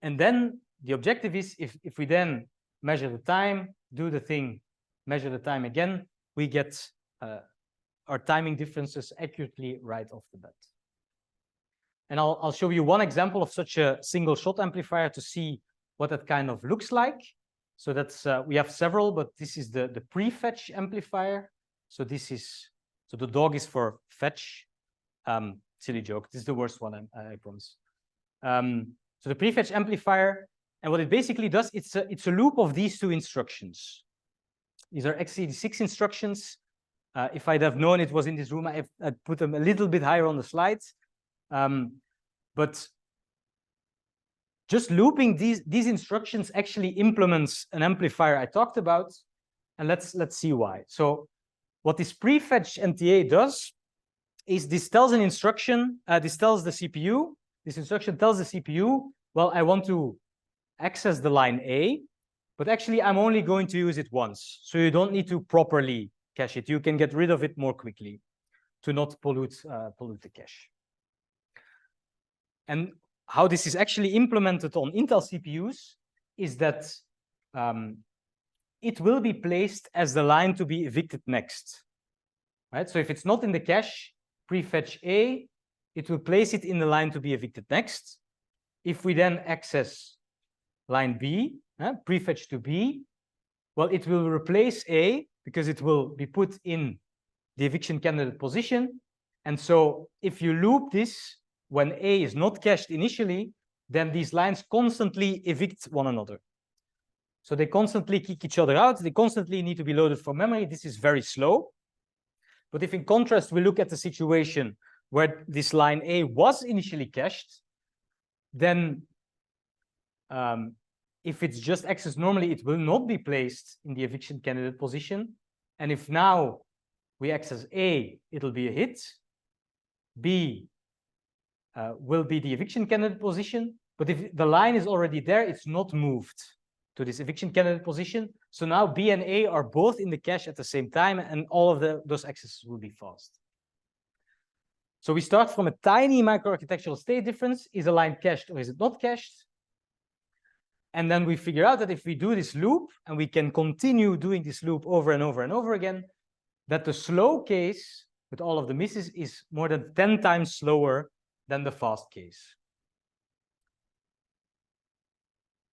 And then the objective is, if we then measure the time, do the thing, measure the time again, we get our timing differences accurately right off the bat. And I'll show you one example of such a single shot amplifier to see what that kind of looks like. So that's we have several, but this is the prefetch amplifier. So this is, so the dog is for fetch. Silly joke. This is the worst one, I promise. So the prefetch amplifier, and what it basically does, it's a loop of these two instructions. These are x86 instructions. If I'd have known it was in this room, I'd put them a little bit higher on the slides. But just looping these instructions actually implements an amplifier I talked about, and let's see why. So what this prefetch NTA does is this tells an instruction, this tells the CPU, this instruction tells the CPU, well, I want to access the line A, but actually I'm only going to use it once. So you don't need to properly cache it. You can get rid of it more quickly to not pollute the cache. And how this is actually implemented on Intel CPUs is that it will be placed as the line to be evicted next. Right? So if it's not in the cache, prefetch A, it will place it in the line to be evicted next. If we then access line B, prefetch to B, well, it will replace A because it will be put in the eviction candidate position. And so if you loop this, when A is not cached initially, then these lines constantly evict one another. So they constantly kick each other out. They constantly need to be loaded from memory. This is very slow. But if in contrast, we look at the situation where this line A was initially cached, then if it's just accessed normally, it will not be placed in the eviction candidate position. And if now we access A, it'll be a hit. B will be the eviction candidate position. But if the line is already there, it's not moved to this eviction candidate position. So now B and A are both in the cache at the same time, and all of those accesses will be fast. So we start from a tiny microarchitectural state difference. Is a line cached or is it not cached? And then we figure out that if we do this loop, and we can continue doing this loop over and over and over again, that the slow case with all of the misses is more than 10 times slower than the fast case.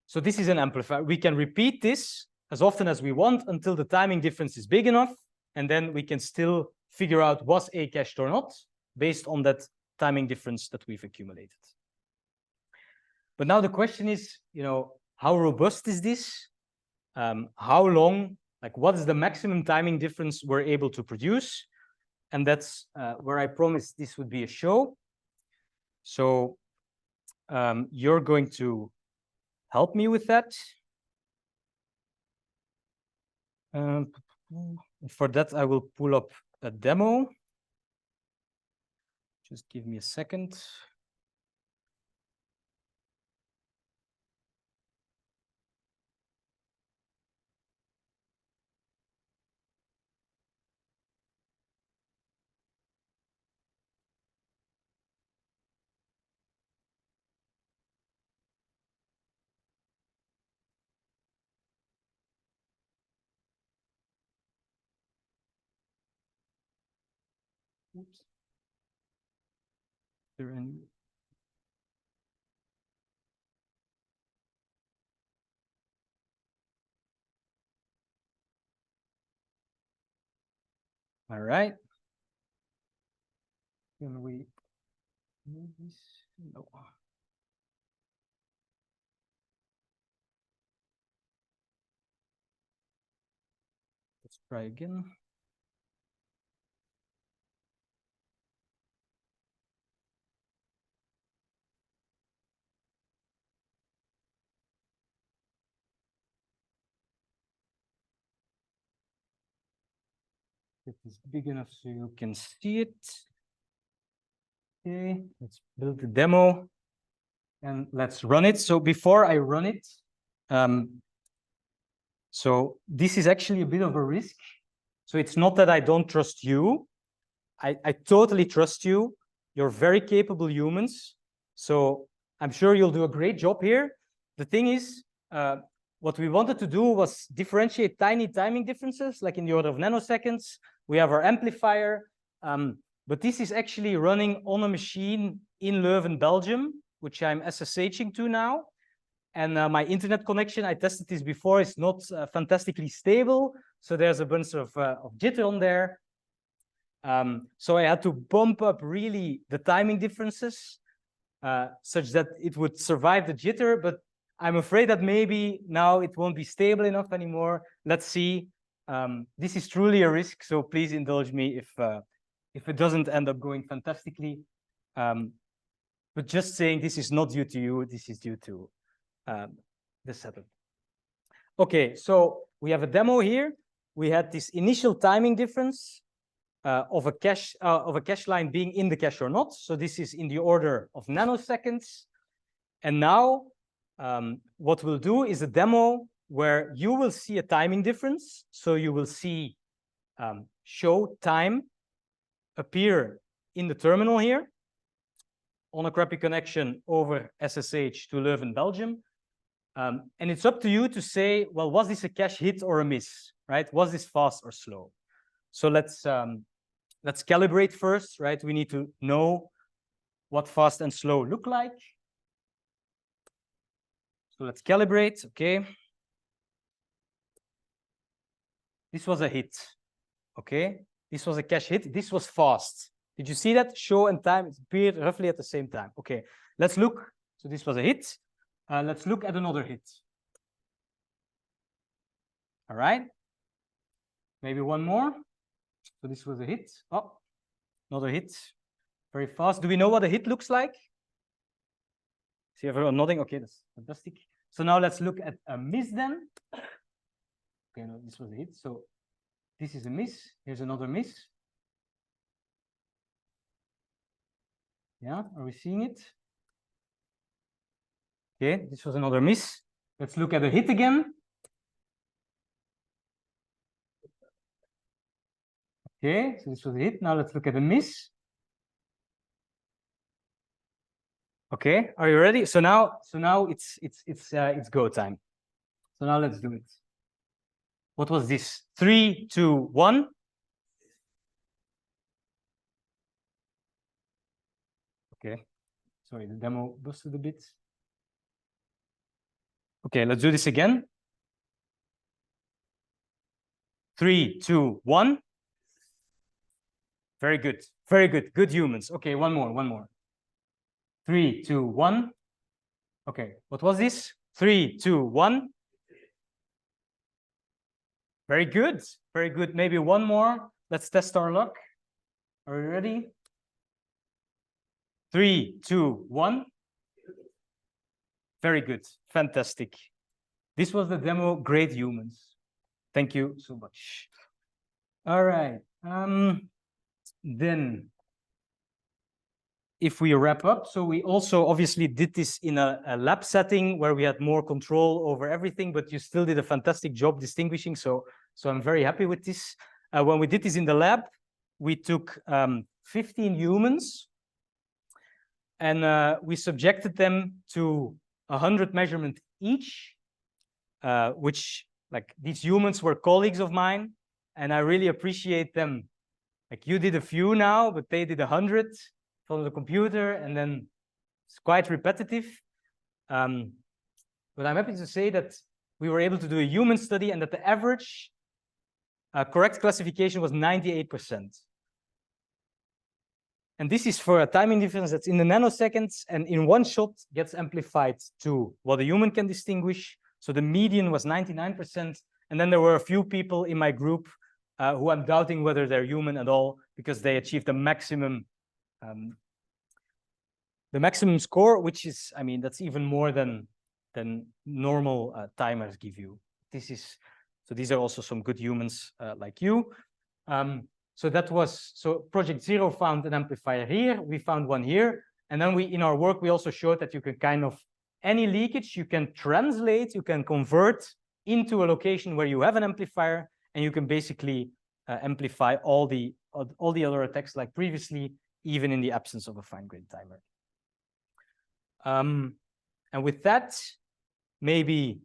So this is an amplifier. We can repeat this as often as we want until the timing difference is big enough, and then we can still figure out was A cached or not based on that timing difference that we've accumulated. But now the question is, how robust is this? How long, like what is the maximum timing difference we're able to produce? And that's where I promised this would be a show. So you're going to help me with that. For that, I will pull up a demo. Just give me a second. Oops. There any... All right. Can we move this? No. Let's try again. It is big enough so you can see it. Okay, let's build the demo and let's run it. So before I run it, so this is actually a bit of a risk. So it's not that I don't trust you. I totally trust you. You're very capable humans. So I'm sure you'll do a great job here. The thing is, what we wanted to do was differentiate tiny timing differences, like in the order of nanoseconds. We have our amplifier, but this is actually running on a machine in Leuven, Belgium, which I'm SSHing to now. And my internet connection, I tested this before, is not fantastically stable. So there's a bunch of jitter on there. So I had to bump up really the timing differences such that it would survive the jitter, but I'm afraid that maybe now it won't be stable enough anymore. Let's see. This is truly a risk, so please indulge me if it doesn't end up going fantastically. But just saying this is not due to you, this is due to the setup. Okay, so we have a demo here. We had this initial timing difference of a cache line being in the cache or not. So this is in the order of nanoseconds. And now what we'll do is a demo where you will see a timing difference. So you will see show time appear in the terminal here on a crappy connection over SSH to Leuven, Belgium. And it's up to you to say, well, was this a cache hit or a miss, right? Was this fast or slow? So let's calibrate first, right? We need to know what fast and slow look like. So let's calibrate, okay. This was a hit, okay. This was a cache hit, this was fast. Did you see that? Show and time appeared roughly at the same time. Okay, let's look. So this was a hit. Let's look at another hit. All right. Maybe one more. So this was a hit. Oh, another hit. Very fast. Do we know what a hit looks like? See everyone nodding? Okay, that's fantastic. So now let's look at a miss then. Okay, no, this was a hit. So this is a miss. Here's another miss. Yeah, are we seeing it? Okay, this was another miss. Let's look at a hit again. Okay, so this was a hit. Now let's look at a miss. Okay, are you ready? So now it's go time. So now let's do it. What was this? 3, 2, 1. Okay, sorry, the demo busted a bit. Okay, let's do this again. 3, 2, 1. Very good, very good. Good humans. Okay, one more. 3, 2, 1. Okay, what was this? 3, 2, 1. Very good, very good. Maybe one more. Let's test our luck. Are you ready? 3, 2, 1. Very good, fantastic. This was the demo. Great humans. Thank you so much. All right. Then, if we wrap up, so we also obviously did this in a lab setting where we had more control over everything, but you still did a fantastic job distinguishing. So I'm very happy with this. When we did this in the lab, we took 15 humans and we subjected them to 100 measurements each, which, like, these humans were colleagues of mine, and I really appreciate them. Like, you did a few now, but they did 100 from the computer, and then it's quite repetitive. But I'm happy to say that we were able to do a human study and that the average correct classification was 98%. And this is for a timing difference that's in the nanoseconds, and in one shot gets amplified to what a human can distinguish. So the median was 99%. And then there were a few people in my group who I'm doubting whether they're human at all, because they achieved the maximum score, which is, I mean, that's even more than normal timers give you. So these are also some good humans like you. So that was, so Project Zero found an amplifier here, we found one here, and then in our work, we also showed that you can kind of, any leakage, you can translate, you can convert into a location where you have an amplifier, and you can basically amplify all the other attacks like previously, even in the absence of a fine-grained timer. And with that, maybe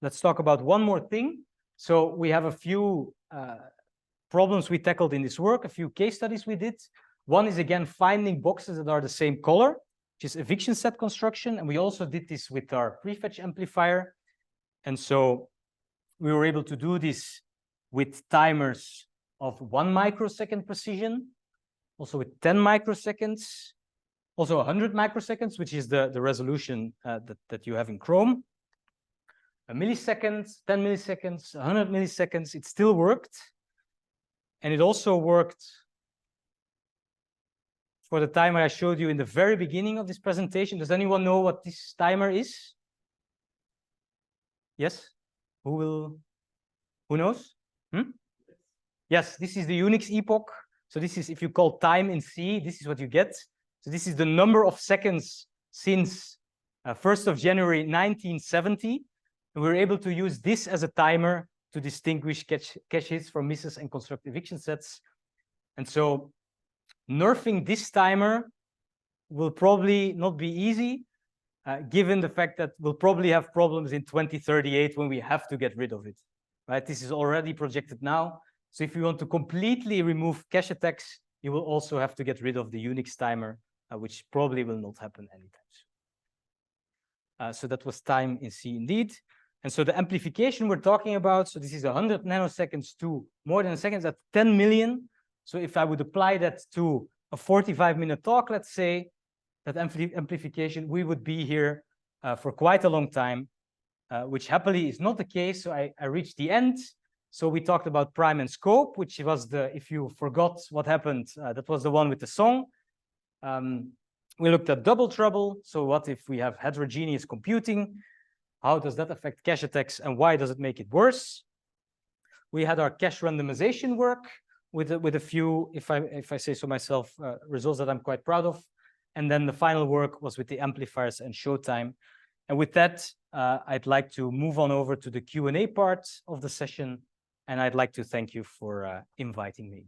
let's talk about one more thing. So we have a few problems we tackled in this work, a few case studies we did. One is, again, finding boxes that are the same color, which is eviction set construction. And we also did this with our prefetch amplifier. And so we were able to do this with timers of 1 microsecond precision, also with 10 microseconds, also 100 microseconds, which is the resolution that you have in Chrome. A millisecond, 10 milliseconds, 100 milliseconds, it still worked. And it also worked for the timer I showed you in the very beginning of this presentation. Does anyone know what this timer is? Yes? Who knows? Yes, this is the UNIX epoch. So this is, if you call time in C, this is what you get. So this is the number of seconds since 1st of January 1970. And we were able to use this as a timer to distinguish cache hits from misses and construct eviction sets. And so nerfing this timer will probably not be easy, given the fact that we'll probably have problems in 2038 when we have to get rid of it. Right? This is already projected now. So if you want to completely remove cache attacks, you will also have to get rid of the UNIX timer, which probably will not happen anytime soon. So that was time in C indeed. And so the amplification we're talking about, so this is 100 nanoseconds to more than a second, that's 10 million. So if I would apply that to a 45-minute talk, let's say, that amplification, we would be here for quite a long time. which happily is not the case. So I reached the end. So we talked about prime and scope, which was the, if you forgot what happened, that was the one with the song. We looked at double trouble. So what if we have heterogeneous computing? How does that affect cache attacks, and why does it make it worse? We had our cache randomization work with a few, if I say so myself, results that I'm quite proud of. And then the final work was with the amplifiers and showtime. And with that, I'd like to move on over to the Q&A part of the session. And I'd like to thank you for inviting me.